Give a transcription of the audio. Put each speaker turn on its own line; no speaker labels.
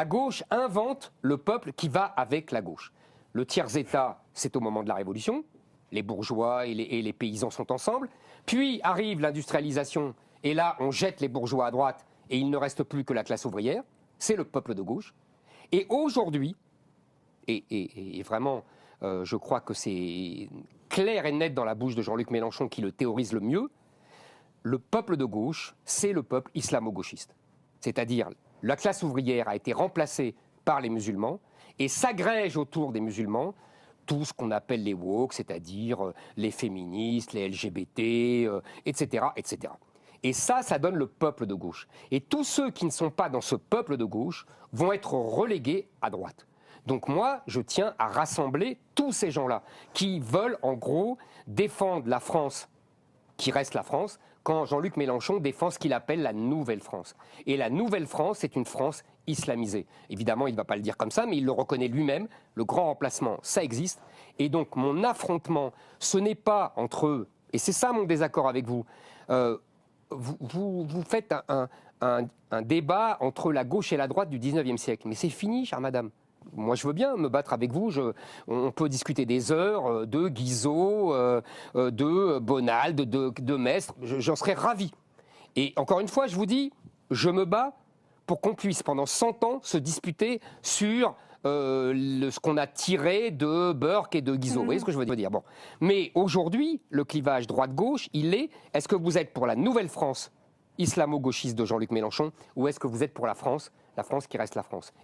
La gauche invente le peuple qui va avec la gauche. Le tiers-État, c'est au moment de la Révolution. Les bourgeois et les paysans sont ensemble. Puis arrive l'industrialisation, et là, on jette les bourgeois à droite, et il ne reste plus que la classe ouvrière. C'est le peuple de gauche. Et aujourd'hui, et vraiment, je crois que c'est clair et net dans la bouche de Jean-Luc Mélenchon qui le théorise le mieux, le peuple de gauche, c'est le peuple islamo-gauchiste. C'est-à-dire, la classe ouvrière a été remplacée par les musulmans et s'agrège autour des musulmans tout ce qu'on appelle les woke, c'est-à-dire les féministes, les LGBT, etc., etc. Et ça donne le peuple de gauche. Et tous ceux qui ne sont pas dans ce peuple de gauche vont être relégués à droite. Donc moi, je tiens à rassembler tous ces gens-là qui veulent, en gros, défendre la France qui reste la France, quand Jean-Luc Mélenchon défend ce qu'il appelle la Nouvelle France. Et la Nouvelle France, c'est une France islamisée. Évidemment, il ne va pas le dire comme ça, mais il le reconnaît lui-même. Le grand remplacement, ça existe. Et donc, mon affrontement, ce n'est pas entre eux, et c'est ça mon désaccord avec vous. Vous faites un débat entre la gauche et la droite du 19e siècle. Mais c'est fini, chère madame. Moi, je veux bien me battre avec vous. On peut discuter des heures de Guizot, de Bonald, de Mestre. J'en serais ravi. Et encore une fois, je vous dis, je me bats pour qu'on puisse, pendant 100 ans, se disputer sur ce qu'on a tiré de Burke et de Guizot. Vous voyez ce que je veux dire? Bon. Mais aujourd'hui, le clivage droite-gauche, est-ce que vous êtes pour la nouvelle France islamo-gauchiste de Jean-Luc Mélenchon, ou est-ce que vous êtes pour la France qui reste la France?